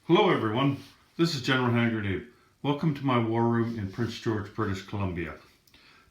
Hello everyone, this is General Hand Grenade. Welcome to my war room in Prince George, British Columbia.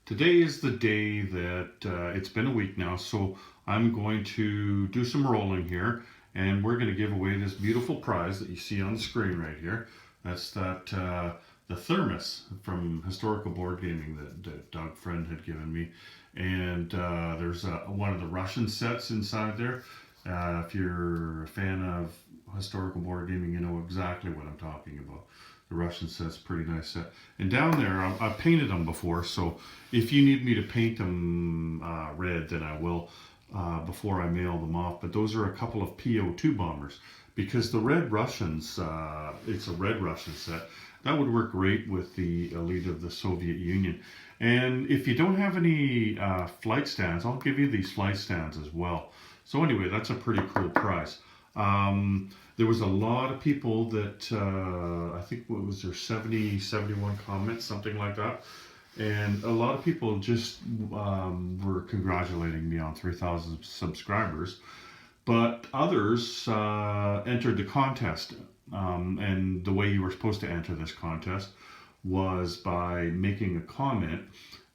Today is the day that it's been a week now, so I'm going to do some rolling here and we're going to give away this beautiful prize that you see on the screen right here. That's the thermos from Historical Board Gaming that Doug Friend had given me. And there's one of the Russian sets inside there. If you're a fan of Historical Board Gaming, you know exactly what I'm talking about. The Russian set's pretty nice set. And down there, I've painted them before, so if you need me to paint them red, then I will before I mail them off. But those are a couple of PO2 bombers because the Red Russians, it's a Red Russian set. That would work great with the elite of the Soviet Union. And if you don't have any flight stands, I'll give you these flight stands as well. So anyway, that's a pretty cool prize. There was a lot of people that, I think, what was there, 70, 71 comments, something like that. And a lot of people just were congratulating me on 3,000 subscribers. But others entered the contest. And the way you were supposed to enter this contest was by making a comment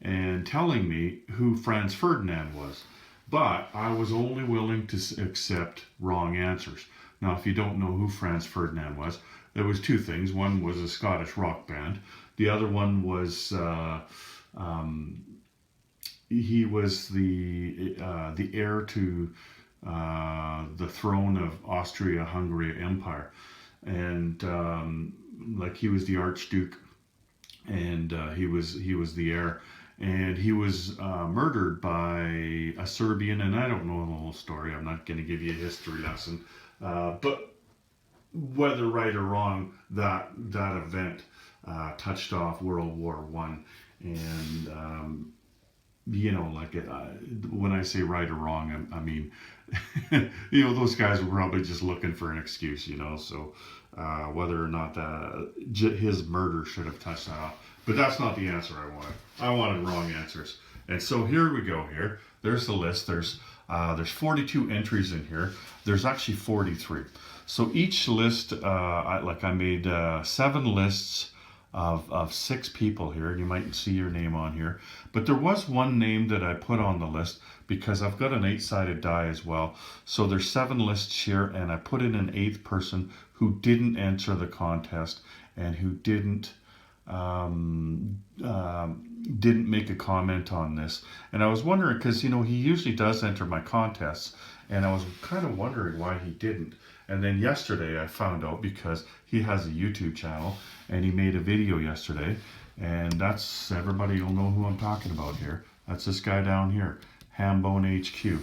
and telling me who Franz Ferdinand was. But I was only willing to accept wrong answers. Now, if you don't know who Franz Ferdinand was, there was two things. One was a Scottish rock band. The other one was he was the heir to the throne of Austria-Hungary Empire, and like he was the Archduke, and he was the heir. And he was murdered by a Serbian, and I don't know the whole story. I'm not going to give you a history lesson. But whether right or wrong, that event touched off World War One, and you know, like when I say right or wrong, I mean, you know, those guys were probably just looking for an excuse, you know. So whether or not his murder should have touched that off, but that's not the answer I wanted. I wanted wrong answers, and so here we go. Here, there's the list. There's 42 entries in here. There's actually 43. So each list, I made 7 lists of 6 people here. You might see your name on here. But there was one name that I put on the list because I've got an 8-sided die as well. So there's 7 lists here, and I put in an 8th person who didn't enter the contest and who didn't make a comment on this. And I was wondering, because you know he usually does enter my contests, and I was kind of wondering why he didn't. And then yesterday I found out because he has a YouTube channel and he made a video yesterday, and that's, everybody will know who I'm talking about here. That's this guy down here, Hambone HQ.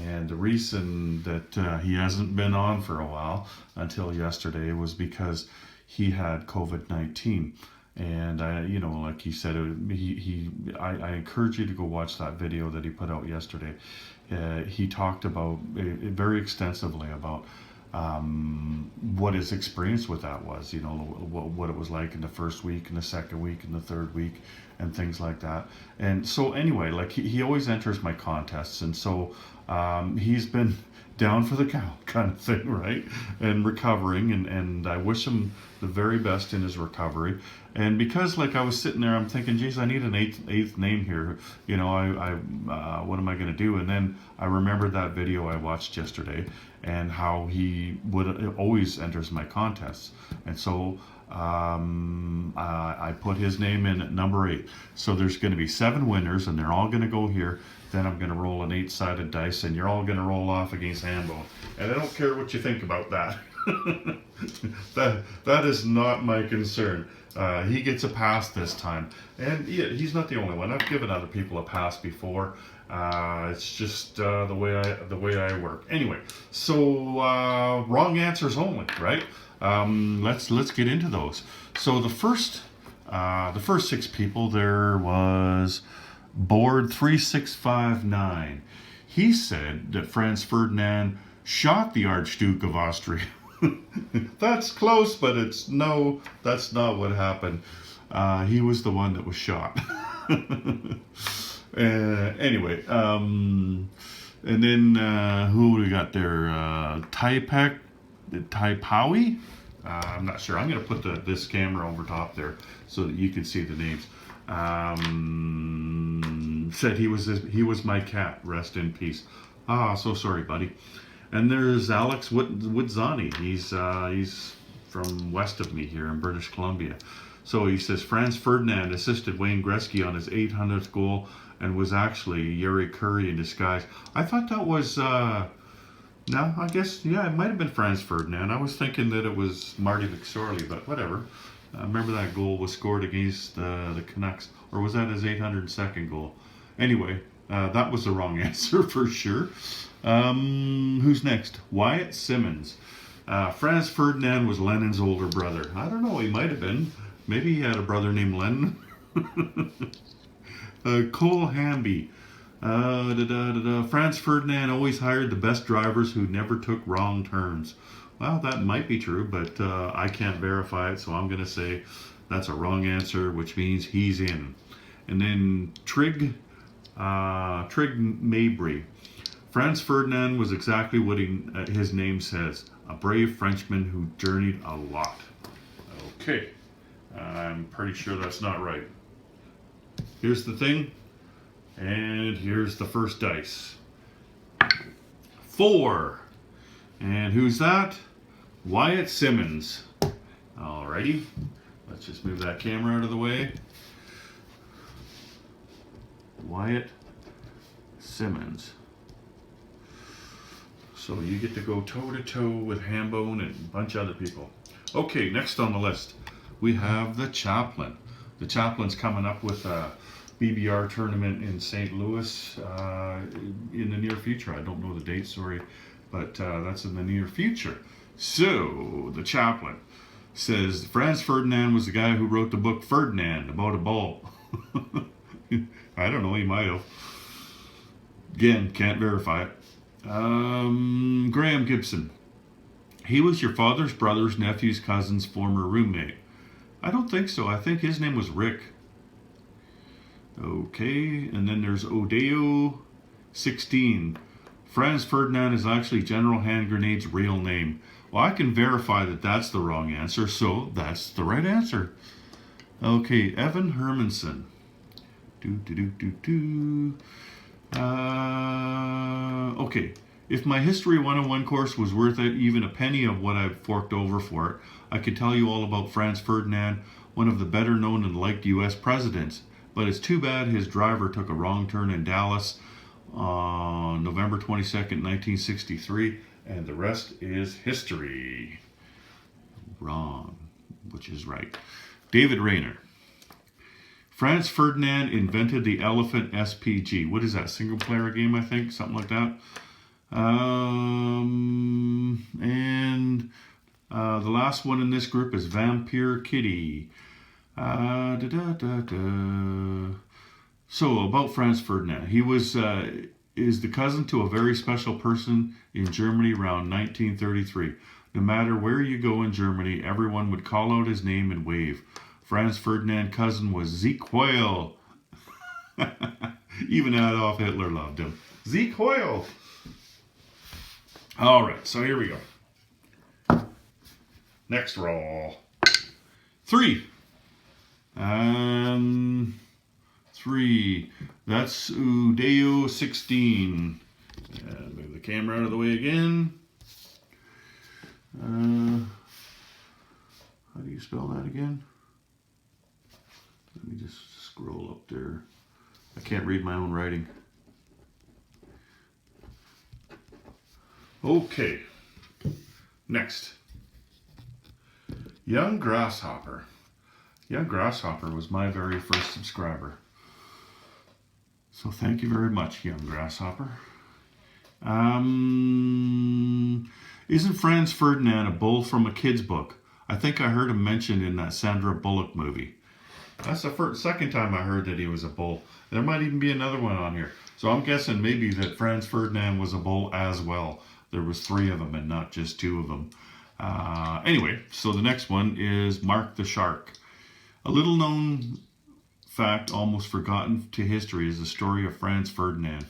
And the reason that he hasn't been on for a while until yesterday was because he had COVID-19. And you know, like he said, I encourage you to go watch that video that he put out yesterday. He talked about very extensively about what his experience with that was, you know, what it was like in the first week and the second week and the third week and things like that. And so anyway, like he always enters my contests, and so he's been down for the count kind of thing, right? And recovering, and I wish him the very best in his recovery. And because like I was sitting there, I'm thinking, geez, I need an eighth name here. You know, what am I going to do? And then I remembered that video I watched yesterday and how he would always enters my contests. And so I put his name in at number 8. So there's going to be 7 winners, and they're all going to go here. Then I'm going to roll an 8-sided dice, and you're all going to roll off against Hambone. And I don't care what you think about that. that is not my concern. He gets a pass this time, and yeah, he's not the only one. I've given other people a pass before. It's just the way I work. Anyway, so wrong answers only, right? Let's get into those. So the first 6 people, there was Board 3659. He said that Franz Ferdinand shot the Archduke of Austria. That's close, but that's not what happened. He was the one that was shot. Anyway, and then who we got there? Taipawi? I'm not sure. I'm going to put this camera over top there so that you can see the names. Said he was my cat. Rest in peace. Ah, so sorry, buddy. And there's Alex Woodzani. He's from west of me here in British Columbia. So he says Franz Ferdinand assisted Wayne Gretzky on his 800th goal and was actually Yuri Curry in disguise. I thought that was. No, I guess, yeah, it might have been Franz Ferdinand. I was thinking that it was Marty McSorley, but whatever. Remember that goal was scored against the Canucks, or was that his 802nd goal? Anyway, that was the wrong answer for sure. Who's next? Wyatt Simmons. Franz Ferdinand was Lennon's older brother. I don't know, he might have been. Maybe he had a brother named Lennon. Cole Hamby. Franz Ferdinand always hired the best drivers who never took wrong turns. Well, that might be true, but I can't verify it, so I'm going to say that's a wrong answer, which means he's in. And then Trig Mabry. Franz Ferdinand was exactly what his name says, a brave Frenchman who journeyed a lot. Okay, I'm pretty sure that's not right. Here's the thing. And here's the first dice. 4. And who's that? Wyatt Simmons. Alrighty. Let's just move that camera out of the way. Wyatt Simmons. So you get to go toe to toe with Hambone and a bunch of other people. Okay, next on the list, we have the Chaplain. The Chaplain's coming up with a BBR tournament in St. Louis in the near future. I don't know the date, sorry, but that's in the near future. So the Chaplain says Franz Ferdinand was the guy who wrote the book Ferdinand about a bull. I don't know, he might have. Again, can't verify it. Graham Gibson. He was your father's brother's nephew's cousin's former roommate. I don't think so. I think his name was Rick. Okay, and then there's Odeo 16. Franz Ferdinand is actually General Hand Grenade's real name. Well, I can verify that that's the wrong answer, so that's the right answer. Okay, Evan Hermanson. Okay, if my History 101 course was worth even a penny of what I've forked over for it, I could tell you all about Franz Ferdinand, one of the better known and liked U.S. presidents. But it's too bad his driver took a wrong turn in Dallas on November 22nd, 1963, and the rest is history. Wrong, which is right. David Rayner. Franz Ferdinand invented the Elephant SPG. What is that, single player game, I think? Something like that. And the last one in this group is Vampire Kitty. So about Franz Ferdinand, he is the cousin to a very special person in Germany around 1933. No matter where you go in Germany, everyone would call out his name and wave. Franz Ferdinand's cousin was Sieg Heil. Even Adolf Hitler loved him. Sieg Heil. All right, so here we go. Next roll. 3. 3. That's Udeo 16. Move the camera out of the way again. How do you spell that again? Let me just scroll up there. I can't read my own writing. Okay. Next. Young Grasshopper. Young Grasshopper was my very first subscriber. So thank you very much, Young Grasshopper. Isn't Franz Ferdinand a bull from a kid's book? I think I heard him mentioned in that Sandra Bullock movie. That's the second time I heard that he was a bull. There might even be another one on here. So I'm guessing maybe that Franz Ferdinand was a bull as well. There was 3 of them and not just 2 of them. Anyway, so the next one is Mark the Shark. A little known fact, almost forgotten to history, is the story of Franz Ferdinand.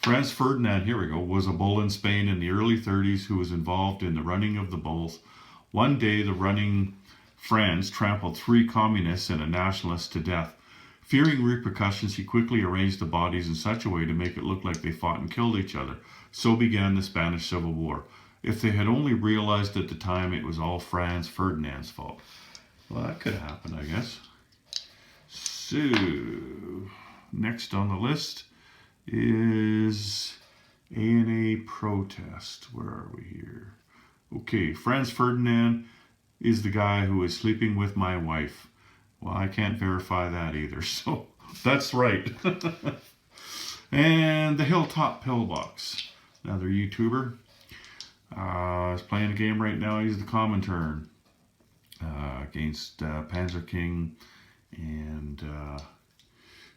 Franz Ferdinand, here we go, was a bull in Spain in the early 30s who was involved in the running of the bulls. One day, the running Franz trampled 3 communists and a nationalist to death. Fearing repercussions, he quickly arranged the bodies in such a way to make it look like they fought and killed each other. So began the Spanish Civil War. If they had only realized at the time it was all Franz Ferdinand's fault. Well, that could happen, I guess. So, next on the list is ANA protest. Where are we here? Okay, Franz Ferdinand is the guy who is sleeping with my wife. Well, I can't verify that either, so that's right. And the Hilltop Pillbox, another YouTuber. He's playing a game right now. He's the Comintern against Panzer King and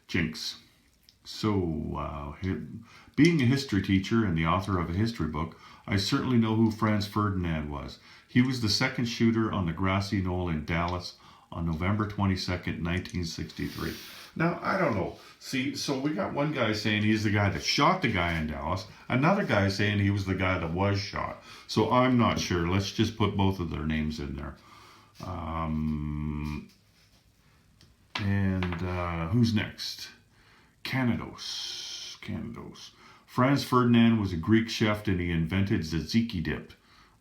Jinx. So, being a history teacher and the author of a history book, I certainly know who Franz Ferdinand was. He was the second shooter on the grassy knoll in Dallas on November 22nd, 1963. Now, I don't know. See, so we got one guy saying he's the guy that shot the guy in Dallas. Another guy saying he was the guy that was shot. So I'm not sure. Let's just put both of their names in there. Who's next? Canados. Franz Ferdinand was a Greek chef and he invented tzatziki dip.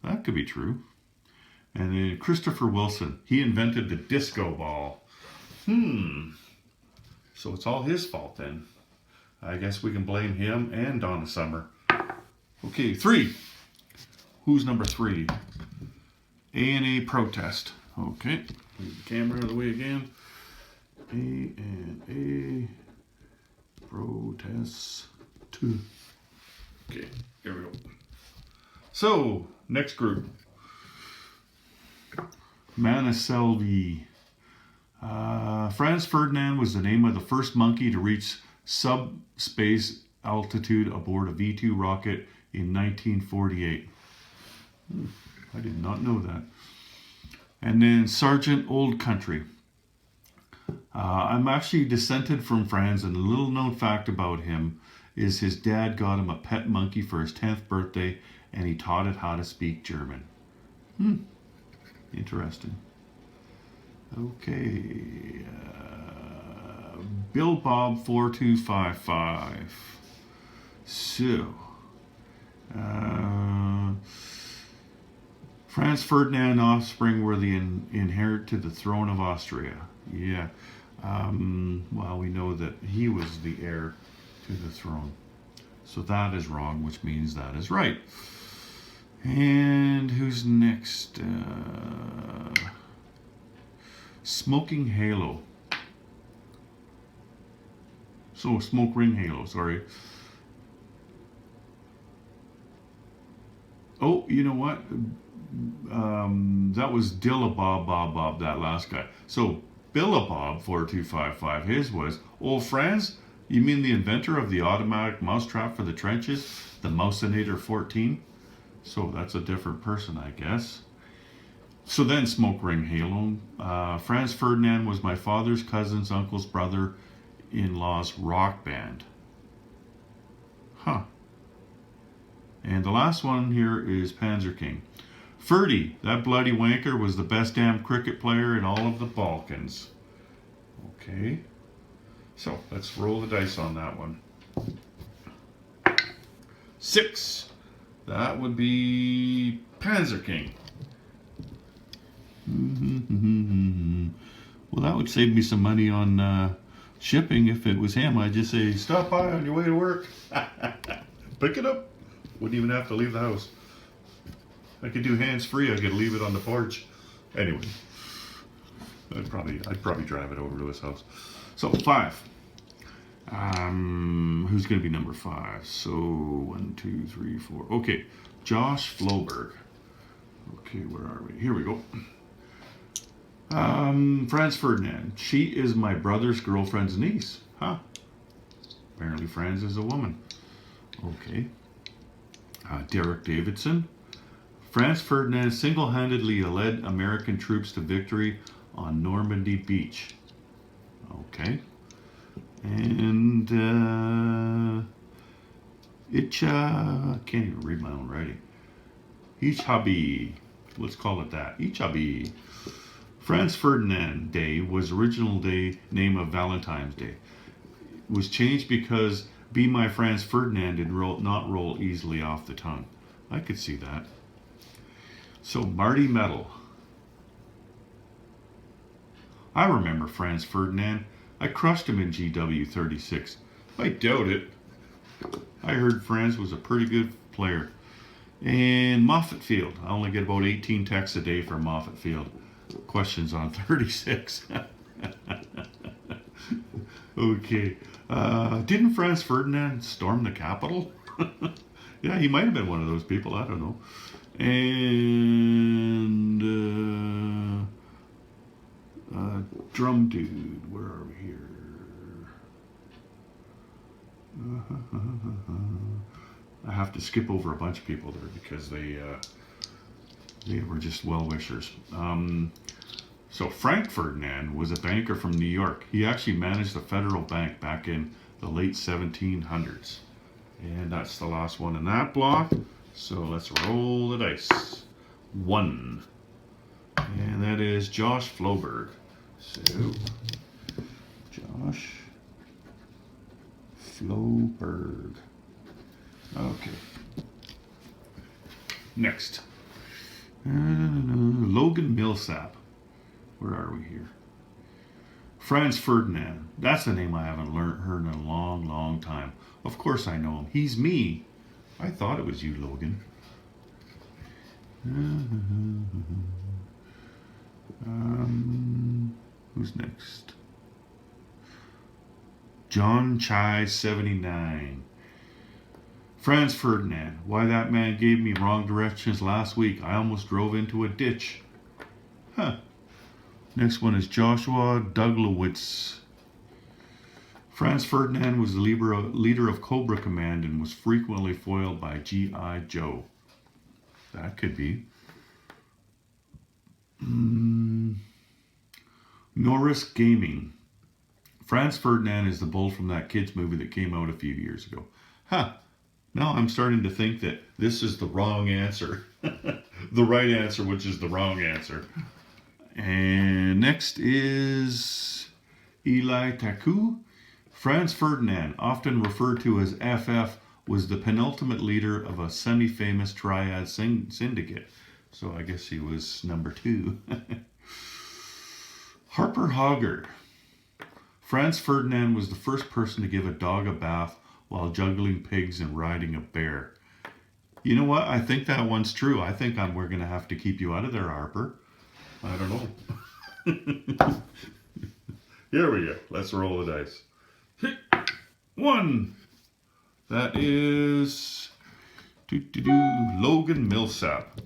That could be true. And then Christopher Wilson. He invented the disco ball. So it's all his fault then. I guess we can blame him and Donna Summer. Okay, 3. Who's number 3? ANA protest. Okay, move the camera out of the way again. ANA protest 2. Okay, here we go. So, next group. Manicelli. Franz Ferdinand was the name of the first monkey to reach subspace altitude aboard a V-2 rocket in 1948. I did not know that. And then Sergeant Old Country. I'm actually descended from Franz, and a little known fact about him is his dad got him a pet monkey for his 10th birthday, and he taught it how to speak German. Interesting. Okay. Bill Bob 4255. So, Franz Ferdinand offspring were the inherit to the throne of Austria. Yeah. Well, we know that he was the heir to the throne. So that is wrong, which means that is right. And who's next? Smoking Halo. So, Smoke Ring Halo, sorry. Oh, you know what? That was Dillabob, that last guy. So, Billabob 4255, his was, oh, Franz, you mean the inventor of the automatic mousetrap for the trenches? The Mousinator 14? So, that's a different person, I guess. So then, Smoke Ring Halo. Franz Ferdinand was my father's cousin's uncle's brother-in-law's rock band. Huh. And the last one here is Panzer King. Ferdy, that bloody wanker, was the best damn cricket player in all of the Balkans. Okay. So, let's roll the dice on that one. 6. That would be Panzer King. Well, that would save me some money on shipping if it was him. I'd just say, stop by on your way to work. Pick it up. Wouldn't even have to leave the house. I could do hands-free. I could leave it on the porch. Anyway, I'd probably drive it over to his house. So 5. Who's going to be number 5? So 1, 2, 3, 4. Okay, Josh Floberg. Okay, where are we? Here we go. Franz Ferdinand. She is my brother's girlfriend's niece. Huh. Apparently Franz is a woman. Okay. Derek Davidson. Franz Ferdinand single-handedly led American troops to victory on Normandy Beach. Okay. And I can't even read my own writing. Ichhabi. Let's call it that. Ichabi. Franz Ferdinand Day was original day name of Valentine's Day. It was changed because Be My Franz Ferdinand did not roll easily off the tongue. I could see that. So Marty Metal. I remember Franz Ferdinand. I crushed him in GW36. I doubt it. I heard Franz was a pretty good player. And Moffett Field. I only get about 18 texts a day from Moffett Field. Questions on 36. Okay. Didn't Franz Ferdinand storm the Capitol? Yeah, he might have been one of those people. I don't know. And Drum Dude. Where are we here? I have to skip over a bunch of people there because they were just well-wishers. So Frank Ferdinand was a banker from New York. He actually managed the Federal Bank back in the late 1700s. And that's the last one in that block. So let's roll the dice. 1. And that is Josh Floberg. So, Josh Floberg. Okay. Next. Logan Millsap. Where are we here? Franz Ferdinand. That's a name I haven't heard in a long, long time. Of course I know him. He's me. I thought it was you, Logan. Who's next? John Chai 79. Franz Ferdinand. Why that man gave me wrong directions last week. I almost drove into a ditch. Huh. Next one is Joshua Duglowitz. Franz Ferdinand was the leader of Cobra Command and was frequently foiled by G.I. Joe. That could be. Norris Gaming. Franz Ferdinand is the bull from that kids movie that came out a few years ago. Huh. Now I'm starting to think that this is the wrong answer. The right answer, which is the wrong answer. And next is Eli Taku. Franz Ferdinand, often referred to as FF, was the penultimate leader of a semi-famous triad syndicate. So I guess he was number 2. Harper Hoggard. Franz Ferdinand was the first person to give a dog a bath while juggling pigs and riding a bear. You know what? I think that one's true. I think we're going to have to keep you out of there, Harper. I don't know. Here we go. Let's roll the dice. 1. That is Logan Millsap,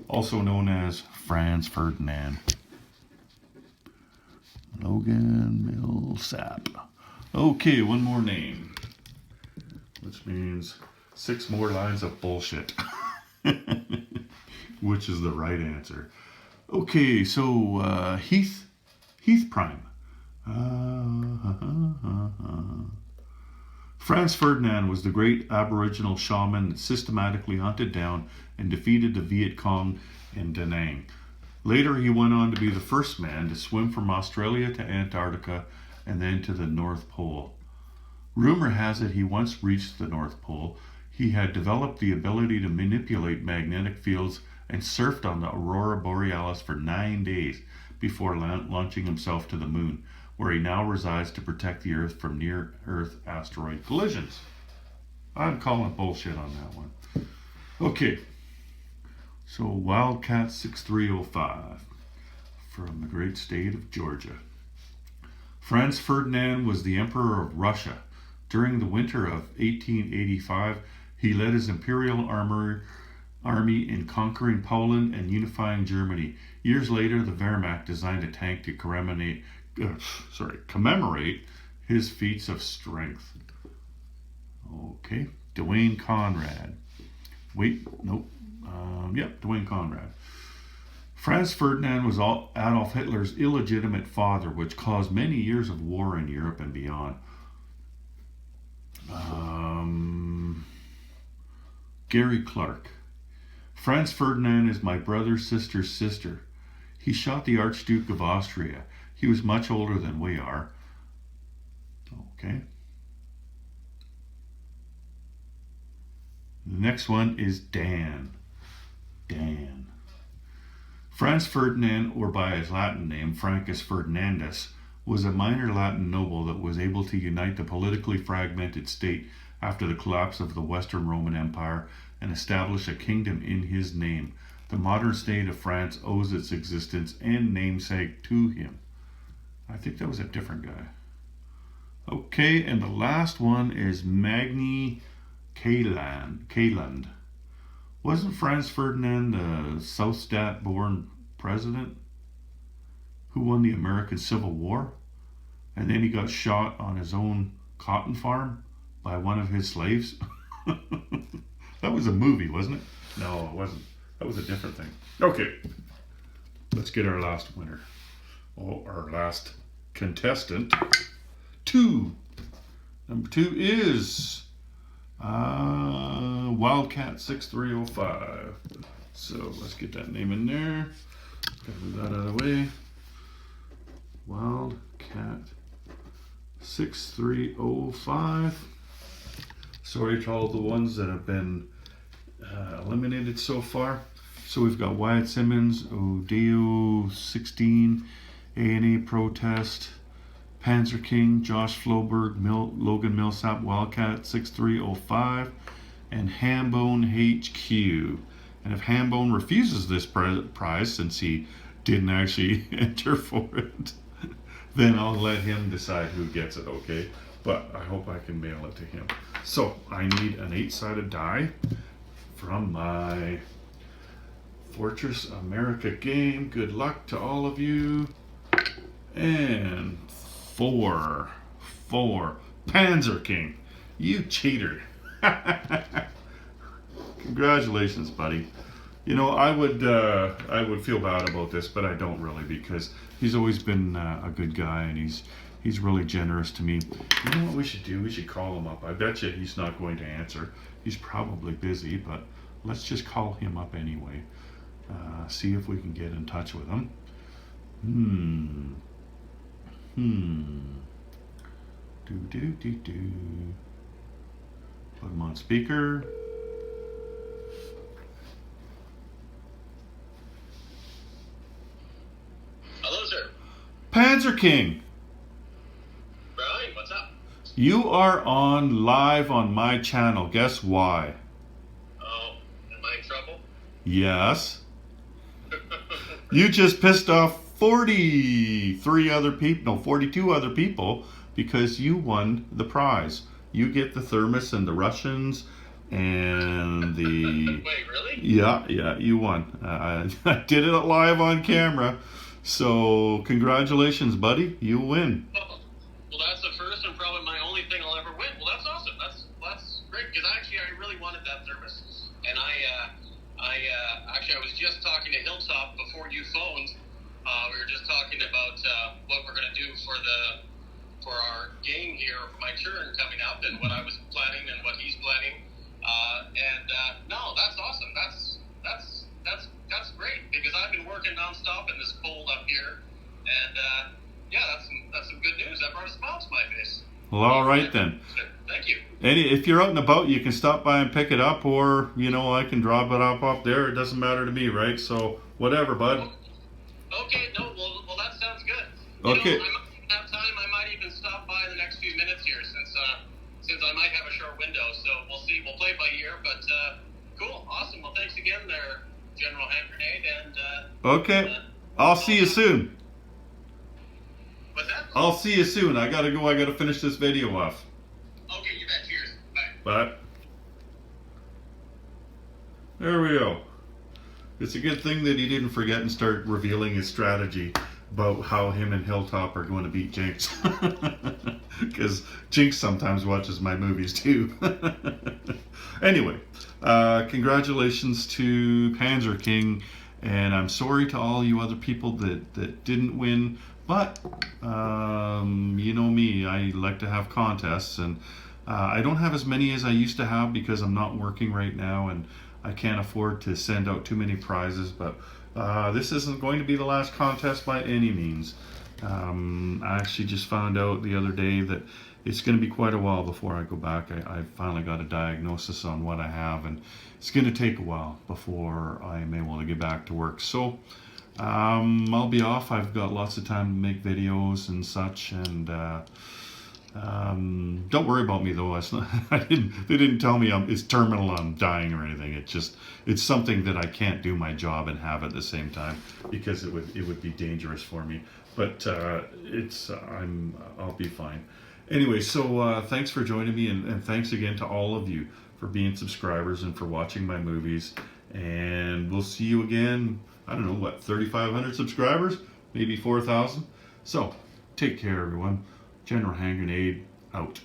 also known as Franz Ferdinand. Logan Millsap. Okay, one more name, which means 6 more lines of bullshit, which is the right answer. Okay, so Heath Prime. Franz Ferdinand was the great Aboriginal shaman that systematically hunted down and defeated the Viet Cong in Da Nang. Later, he went on to be the first man to swim from Australia to Antarctica and then to the North Pole. Rumor has it he once reached the North Pole. He had developed the ability to manipulate magnetic fields and surfed on the Aurora Borealis for 9 days before launching himself to the moon, where he now resides to protect the Earth from near-Earth asteroid collisions. I'm calling bullshit on that one. Okay, so Wildcat 6305 from the great state of Georgia. Franz Ferdinand was the Emperor of Russia. During the winter of 1885, he led his imperial army in conquering Poland and unifying Germany. Years later, the Wehrmacht designed a tank to commemorate his feats of strength. Okay, Dwayne Conrad. Dwayne Conrad. Franz Ferdinand was Adolf Hitler's illegitimate father, which caused many years of war in Europe and beyond. Gary Clark. Franz Ferdinand is my brother's sister's sister. He shot the Archduke of Austria. He was much older than we are. Okay. The next one is Dan. Dan. Franz Ferdinand, or by his Latin name, Francus Ferdinandus, was a minor Latin noble that was able to unite the politically fragmented state after the collapse of the Western Roman Empire and establish a kingdom in his name. The modern state of France owes its existence and namesake to him. I think that was a different guy. Okay, and the last one is Magny Kayland. Wasn't Franz Ferdinand the Southstat-born president who won the American Civil War? And then he got shot on his own cotton farm by one of his slaves? That was a movie, wasn't it? No, it wasn't. That was a different thing. Okay, let's get our last winner. Oh, our last contestant. 2. Number 2 is Wildcat 6305. So let's get that name in there. Gotta move that out of the way. Wildcat 6305. Sorry to all the ones that have been eliminated so far. So we've got Wyatt Simmons, Odeo 16, A&A Protest, Panzer King, Josh Floberg, Logan Millsap, Wildcat 6305, and Hambone HQ. And if Hambone refuses this prize, since he didn't actually enter for it, then I'll let him decide who gets it, okay? But I hope I can mail it to him. So I need an 8-sided die from my Fortress America game. Good luck to all of you. And 4. Panzer King. You cheater. Congratulations, buddy. You know, I would feel bad about this, but I don't really, because he's always been a good guy, and he's really generous to me. You know what we should do? We should call him up. I bet you he's not going to answer. He's probably busy, but let's just call him up anyway. See if we can get in touch with him. Do. Put him on speaker. Hello, sir. Panzer King. Brian, what's up? You are on live on my channel. Guess why? Oh, am I in trouble? Yes. You just pissed off 42 other people because you won the prize. You get the thermos and the Russians and the... Wait, really? Yeah, you won. I did it live on camera. So congratulations, buddy. You win. Well, that's the first and probably my only thing I'll ever win. Well, that's awesome. That's great, because actually I really wanted that thermos. And I was just talking to Hilltop before you phoned. We were just talking about what we're going to do for our game here, for my turn coming up, and what I was planning and what he's planning. No, that's awesome. That's great, because I've been working nonstop in this cold up here, and that's some good news. That brought a smile to my face. Well, all right then. Thank you. If you're out and about, you can stop by and pick it up, or I can drop it off up there. It doesn't matter to me, right? So whatever, bud. Okay, no, well that sounds good. Okay. I might have time. I might even stop by in the next few minutes here, since I might have a short window. So we'll see. We'll play it by ear, but cool, awesome. Well, thanks again, there, General Hand Grenade, and okay. I'll see you soon. What's that? I'll see you soon. I gotta go. I gotta finish this video off. Okay, you bet. Cheers. Bye. Bye. There we go. It's a good thing that he didn't forget and start revealing his strategy about how him and Hilltop are going to beat Jinx. Because Jinx sometimes watches my movies too. Anyway, congratulations to Panzer King, and I'm sorry to all you other people that didn't win, but you know me, I like to have contests, and I don't have as many as I used to have because I'm not working right now, and I can't afford to send out too many prizes, but this isn't going to be the last contest by any means. I actually just found out the other day that it's going to be quite a while before I go back. I finally got a diagnosis on what I have, and it's going to take a while before I'm able to get back to work. So I'll be off. I've got lots of time to make videos and such, and don't worry about me though. It's not, they didn't tell me it's terminal, I'm dying or anything. It's something that I can't do my job and have at the same time, because it would be dangerous for me. But I'll be fine. Anyway, so thanks for joining me, and thanks again to all of you for being subscribers and for watching my movies. And we'll see you again. I don't know, what, 3,500 subscribers? Maybe 4,000? So, take care, everyone. General Hand Grenade, out.